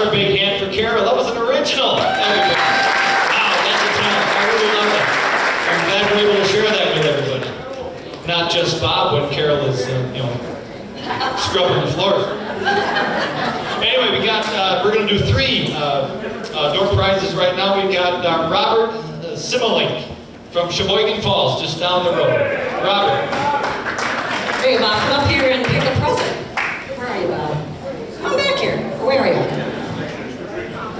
Another big hand for Carol. That was an original. There we go. Wow, that's a talent. I really love that. I'm glad we're able to share that with everybody. Not just Bob when Carol is, scrubbing the floors. Anyway, we're going to do 3 door prizes right now. We've got Robert Simmelink from Sheboygan Falls, just down the road. Robert. Hey, Bob, come up here and pick a present. Where are you, Bob? Come back here. Where are you?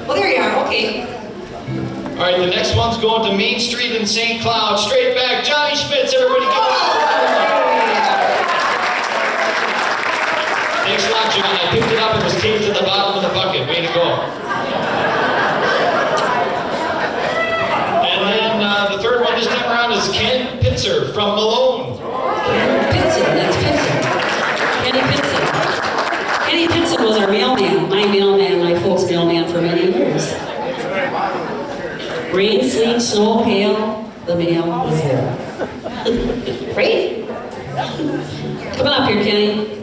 Well, there you are. Okay. All right, the next one's going to Main Street in St. Cloud. Straight back, Johnny Schmitz. Everybody give it up. Thanks a lot, John. I picked it up. It was taped to the bottom of the bucket. Way to go. And then the third one this time around is Ken Pitzer from Malone. Pitzer, that's Pitzer. Kenny Pitzer. Kenny Pitzer was our mailman, my folks' mailman for many years. Rain, sleet, snow, hail, the mail was there. Right? Come on up here, Kenny.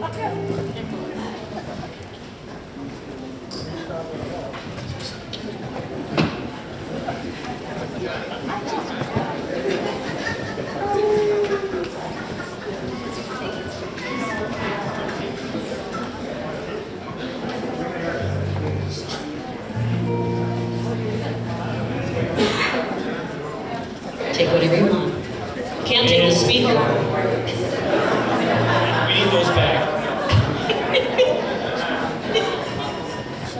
Take whatever you want. Can't take the speaker. We need those back.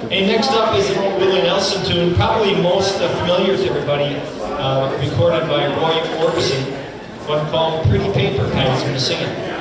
Hey, next up is an old Willie Nelson tune, probably most familiar to everybody, recorded by Roy Orbison, one called Pretty Paper. Kyle's going to sing it.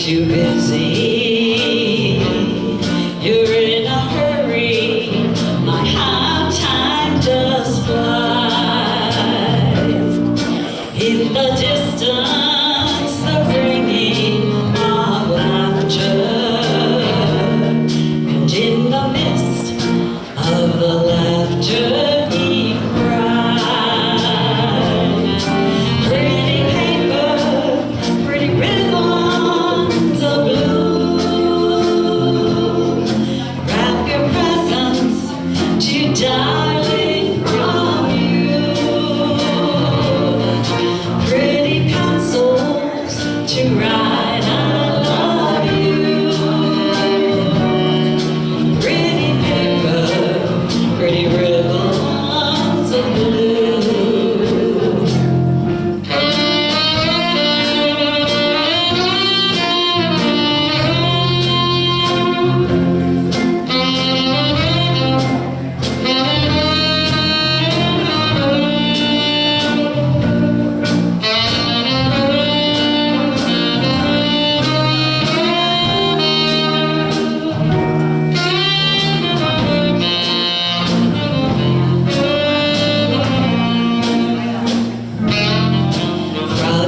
Too busy, you're in a hurry, my half time just flies. In the distance, the ringing of laughter, and in the midst of the laughter he cries. Pretty paper, pretty ribbon, darling, from you. Pretty pencils to write I love you. Pretty paper, pretty ribbons of blue.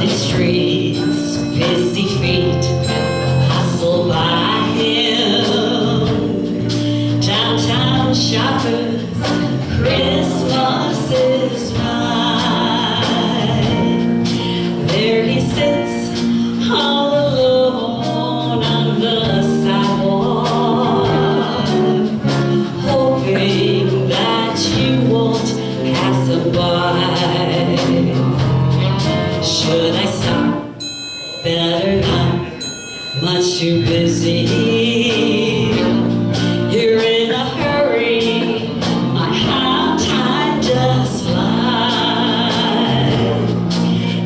Streets, busy feet hustle by him. Downtown shoppers, Christmas is mine. There he sits all alone on the sidewalk. better not, much too busy. You're in a hurry, my hard time just fly.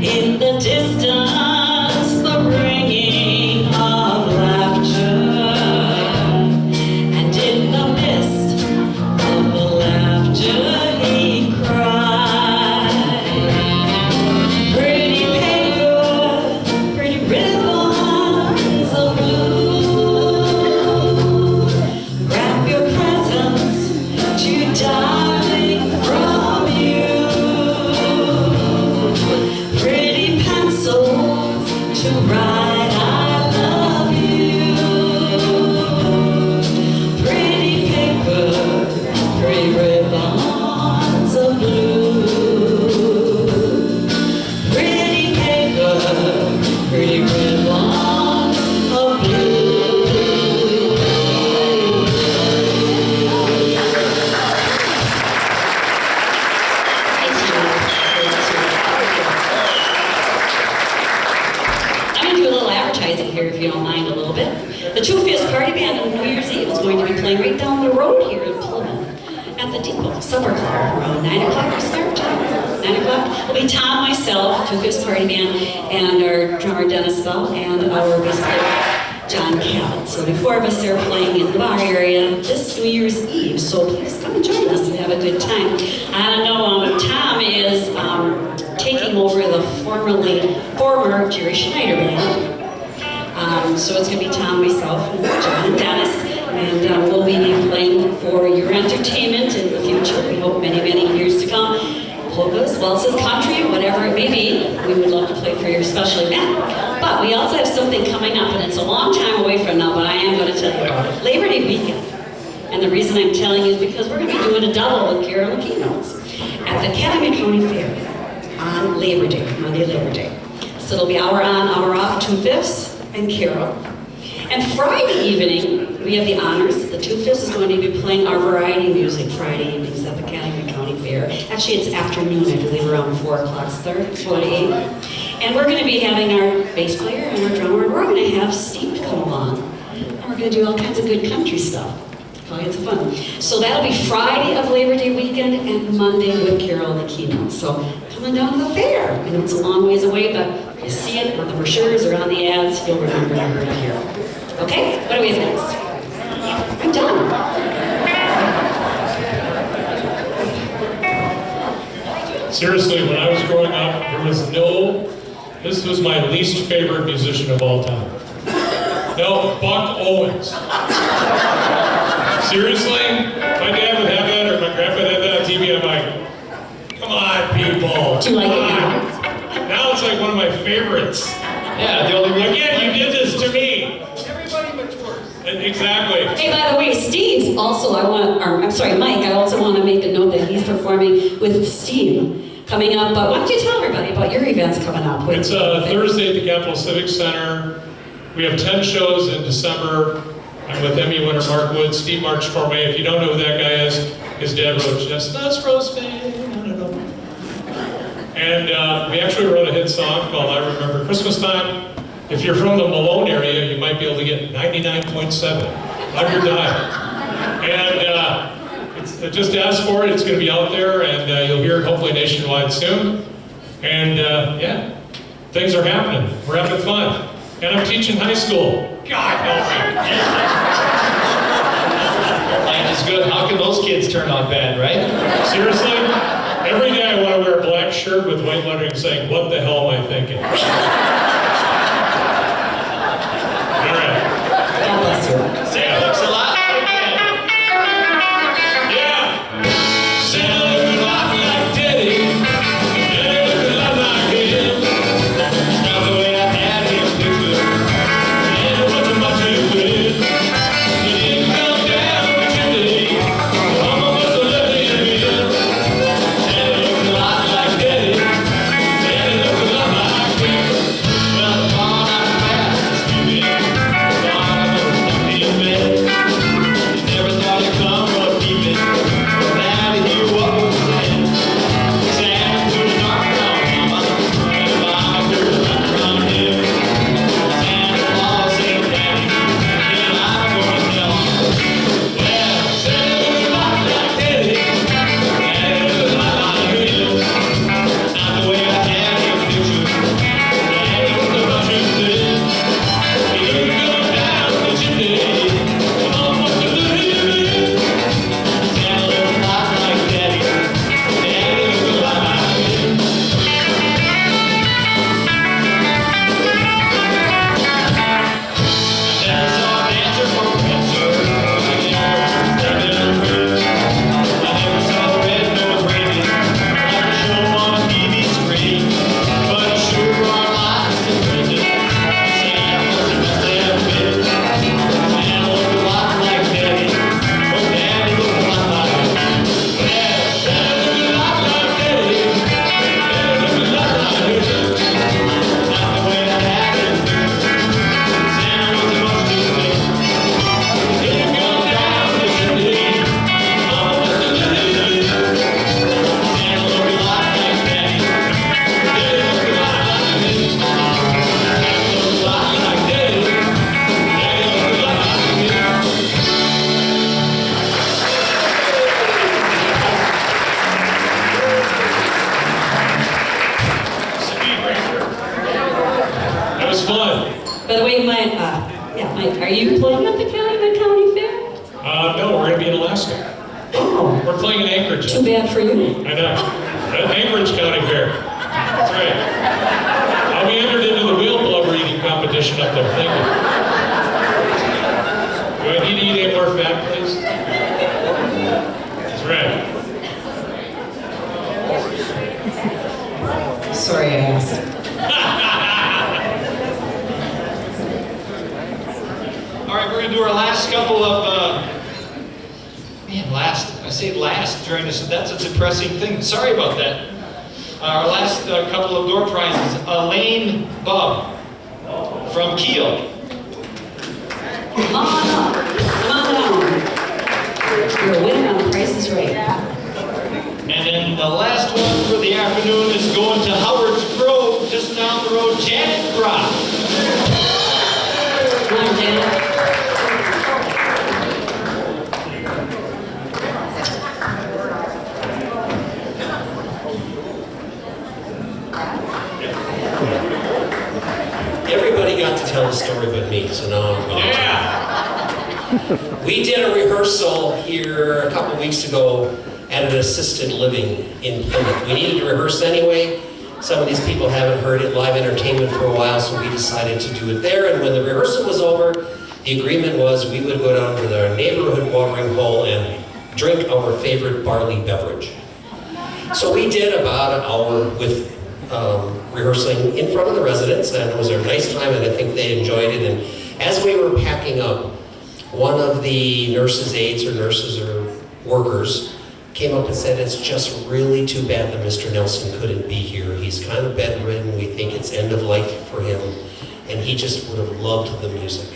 In the distance, the ringing of laughter, and in the mist of the laughter he cried. Pretty paper, pretty ribbons of blue, wrap your presents to darling from you. Pretty pencils to write I love you. Pretty paper, pretty ribbons of blue. Pretty paper, pretty ribbons of blue. I'm going to do a little advertising here, if you don't mind, a little bit. The Two Fists Party Band on New Year's Eve is going to be playing right down the road here in Plymouth at the Depot Supper Club around 9 o'clock or start time. 9 o'clock. It'll be Tom, myself, Two Fists Party Band, and our drummer Dennis Bell, and our bass player John Cabot. So the four of us are playing in the bar area this New Year's Eve. So please come and join us and have a good time. I know Tom is taking over the former Jerry Schneider band. So it's going to be Tom, myself, and John and Dennis, and we'll be playing for your entertainment in the future. We hope many, many years to come. Polkas, waltzes, country, whatever it may be, we would love to play for your special event. But we also have something coming up, and it's a long time away from now, but I am going to tell you about it. Labor Day weekend. And the reason I'm telling you is because we're going to be doing a double with Carol and Keynotes at the Academy County Fair on Labor Day, Monday, Labor Day. So it'll be hour on, hour off, Two Fifths and Carol. And Friday evening, we have the honors. The Two Fifths is going to be playing our variety music Friday evenings at the Academy County Fair. Actually, it's afternoon, I believe, around 4 o'clock, 4 to 8. And we're going to be having our bass player and our drummer, and we're going to have Steve come along. And we're going to do all kinds of good country stuff. All kinds of fun. So that'll be Friday of Labor Day weekend and Monday with Carol and the Keynote. So coming down to the fair. I know it's a long ways away, but you see it on the brochures or on the ads, you'll remember you're here. Okay? What do we have next? I'm done. Seriously, when I was growing up, this was my least favorite musician of all time. No, Buck Owens. Seriously? My dad would have that, or my grandpa had that on TV, I'm like, come on, people. Do you like it now? Now it's like one of my favorites. Yeah, the only reason. Again, you did this to me. Everybody matures. Exactly. Hey, by the way, Steve's also, Mike, I also want to make a note that he's performing with Steve coming up. But why don't you tell everybody about your events coming up? It's Thursday at the Capitol Civic Center. We have 10 shows in December. I'm with Emmy winner Mark Wood, Steve March Torme. If you don't know who that guy is, his dad wrote Chestnuts Roasting. And we actually wrote a hit song called I Remember Christmas Time. If you're from the Malone area, you might be able to get 99.7 on your dial. And just ask for it. It's going to be out there, and you'll hear it hopefully nationwide soon. And yeah, things are happening. We're having fun. And I'm teaching high school. God help me. Life is good. How can those kids turn out bad, right? Seriously? Every day I want to wear a black shirt with white lettering saying, what the hell am I thinking? All right. God bless you. Yeah. Thanks a lot. Yeah. Santa looked a lot like Teddy. Daddy looked a lot like him. Not the way I had his picture. And it wasn't much to put in. He didn't come down the chimney. Mama must have left him in. Santa looked a lot like Daddy. Daddy looked a lot like him. Hey, Mike, are you playing at the county fair? No, we're going to be in Alaska. Oh, We're playing in Anchorage. too bad for you. I know. At Anchorage County Fair. That's right. We entered into the wheel blubber eating competition up there. Thank you. Do I need to eat any more fat, please? That's right. Sorry I asked. All right, we're going to do our last couple of, I say last during this, that's a depressing thing. Sorry about that. Our last couple of door prizes. Elaine Bubb from Kiel. Come on up. Come on down. You're a winner on The Price is Right. And then the last one for the afternoon is going to Howard's Grove, just down the road, Janet Brock. Come on, Janet. Everybody got to tell the story but me, so now I'm going to. Yeah! We did a rehearsal here a couple weeks ago at an assisted living in Plymouth. We needed to rehearse anyway. Some of these people haven't heard it live entertainment for a while, so we decided to do it there. And when the rehearsal was over, the agreement was we would go down to our neighborhood watering hole and drink our favorite barley beverage. So we did about an hour with rehearsing in front of the residents, and it was a nice time, and I think they enjoyed it. And as we were packing up, one of the nurses' aides or nurses or workers came up and said, "It's just really too bad that Mr. Nelson couldn't be here. He's kind of bedridden. We think it's end of life for him, and he just would have loved the music."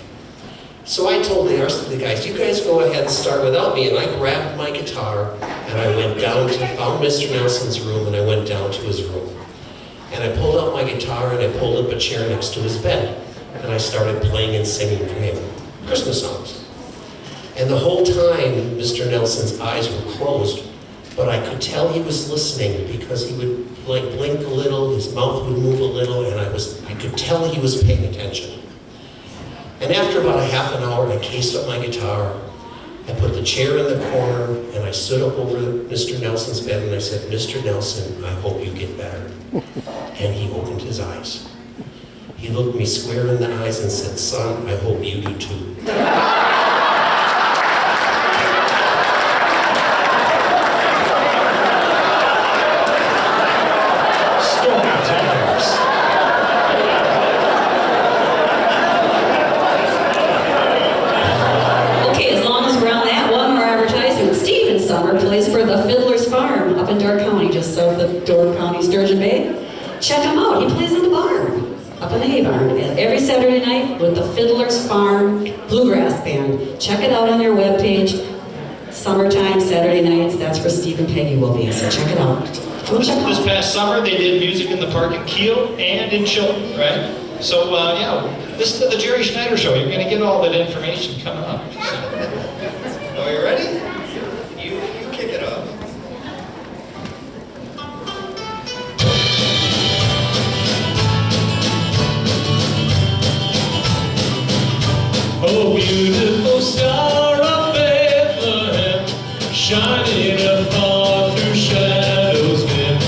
So I told the rest of the guys, "You guys go ahead and start without me." And I grabbed my guitar, and I went down to, found Mr. Nelson's room, and I went down to his room. And I pulled out my guitar, and I pulled up a chair next to his bed. And I started playing and singing for him Christmas songs. And the whole time, Mr. Nelson's eyes were closed, but I could tell he was listening because he would like blink a little, his mouth would move a little, and I could tell he was paying attention. And after about a half an hour, I cased up my guitar, I put the chair in the corner, and I stood up over Mr. Nelson's bed, and I said, "Mr. Nelson, I hope you get better." And he opened his eyes. He looked me square in the eyes and said, "Son, I hope you do too." Okay, as long as we're on that, one more advertisement. Steven Summer plays for the Fiddler's Farm up in Door County, just south of Door County, Sturgeon Bay. Check him out. He plays in the barn, up in the hay barn, every Saturday night with the Fiddler's Farm Bluegrass Band. Check it out on their webpage. Summertime, Saturday nights, that's where Steve and Peggy will be, so check it out. Go check it This out. past summer, they did music in the park in Kiel and in Chilton, right? So, yeah, this is the Jerry Schneider Show. You're going to get all that information coming up. So. Are you ready? You kick it off. Oh, beautiful star of Bethlehem, shining afar through shadows dim,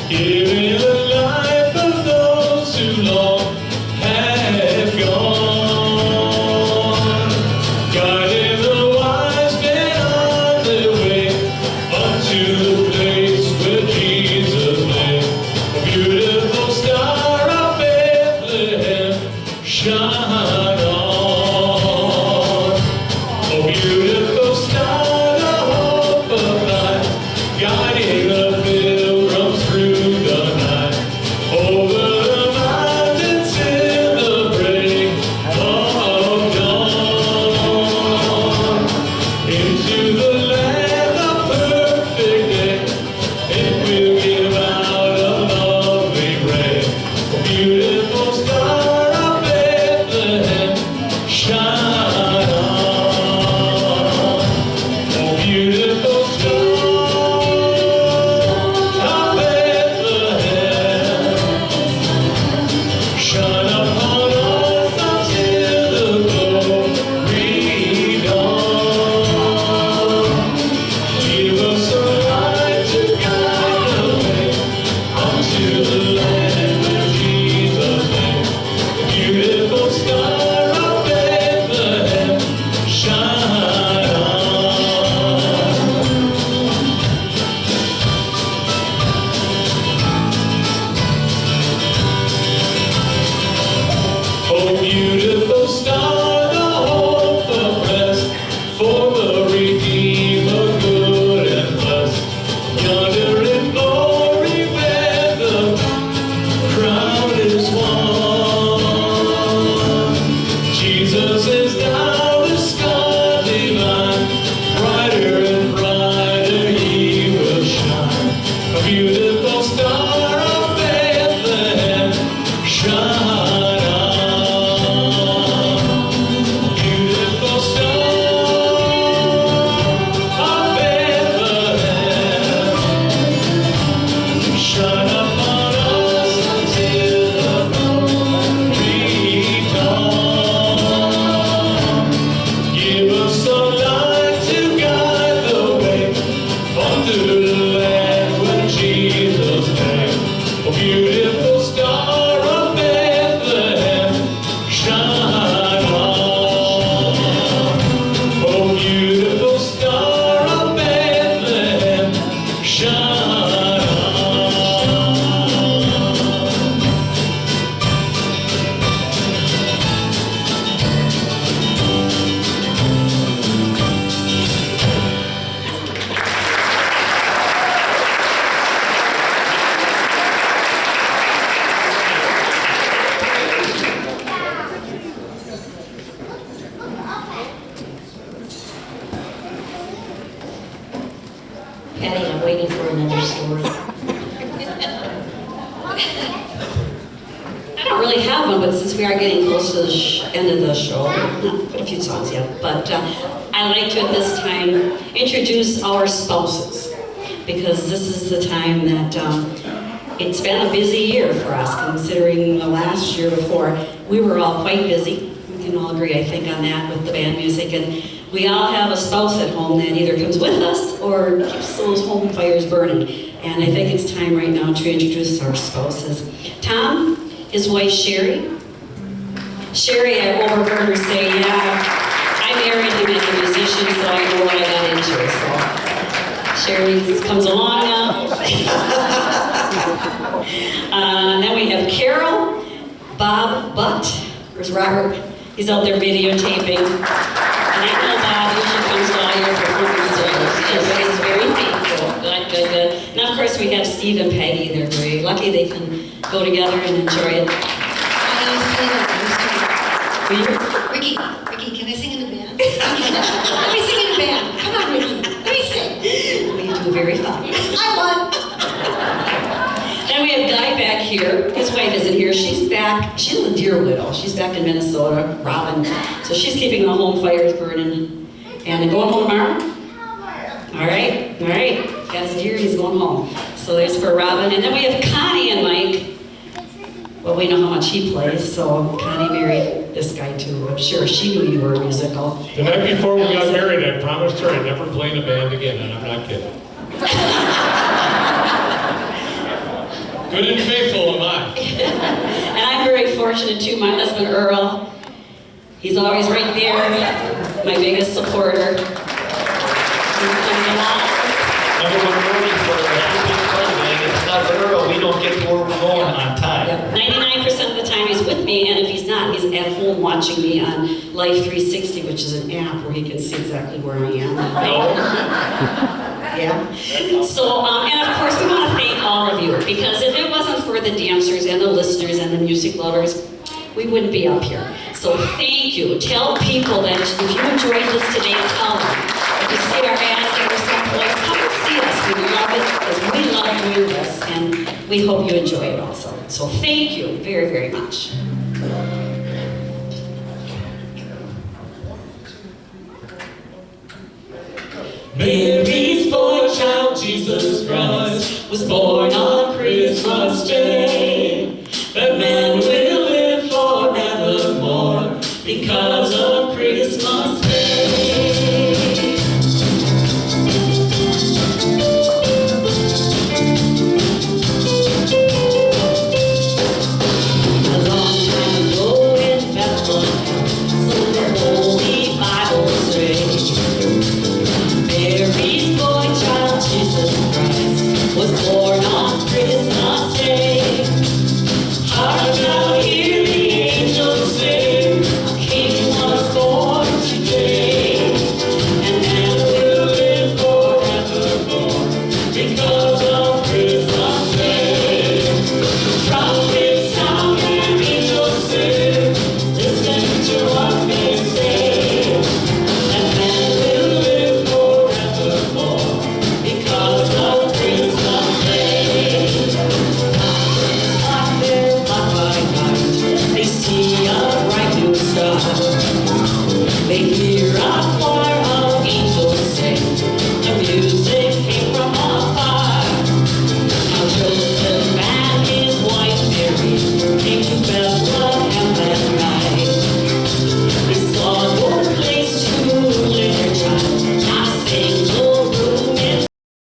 giving the life of those who long have gone, guiding the wise men on their way unto the place where Jesus lay. A beautiful star of Bethlehem, shine on. Patty, I'm waiting for another story. I don't really have one, but since we are getting close to the end of the show, not put a few songs yet, but I'd like to at this time introduce our spouses, because this is the time that it's been a busy year for us, considering the last year before we were all quite busy. We can all agree, I think, on that with the band music, and we all have a spouse at home that either comes with us or keeps those home fires burning. And I think it's time right now to introduce our spouses. Tom, his wife Sherry. Sherry, I overheard her say, yeah, I married him as a musician, so I know what I got into. So Sherry comes along now. Then we have Carol, Bob Butt. Where's Robert? He's out there videotaping. And I know Bob usually comes to all your performances, so he's very thankful. Good. And of course we have Steve and Peggy. They're very lucky they can go together and enjoy it. Ricky, can I sing in a band? Let me sing in a band. Come on, Ricky. Let me sing. Well, you do very fine. I won. Then we have Guy back here. His wife isn't here. She's back. She's a deer widow. She's back in Minnesota, Robin. So she's keeping the home fires burning. And going home tomorrow? All right. Got his deer, he's going home. So there's for Robin. And then we have Connie and Mike. Well, we know how much he plays, so Connie married this guy too. I'm sure she knew you were musical. The night before we got married, I promised her I'd never play in a band again, and I'm not kidding. Good and faithful am I. And I'm very fortunate too. My husband Earl, he's always right there, my biggest supporter. He comes along. Number one warning for everything party band, it's not Earl, we don't get to where we're going on time. Yep. 99% of the time he's with me, and if he's not, he's at home watching me on Life 360, which is an app where he can see exactly where I am. No. Yeah. So, and of course, we want to thank all of you, because if it wasn't for the dancers and the listeners and the music lovers, we wouldn't be up here. So thank you. Tell people that if you enjoyed this today, tell them. If you see our ads or someplace, come and see us. We love it because we love doing this, and we hope you enjoy it also. So thank you very, very much. Mary's boy child, Jesus Christ, was born on Christmas Day. That man will live forevermore because of Christmas Day. A long time ago in Bethlehem, so the Holy Bible says, Mary's boy child, Jesus Christ, was born on Christmas Day. Hark now, hear the angels sing, a king was born today. And man will live forevermore because of Christmas Day. Trumpets sound and angels sing, listen to what they say. And man will live forevermore because of Christmas Day. Like their light by night, they see a bright new star. They hear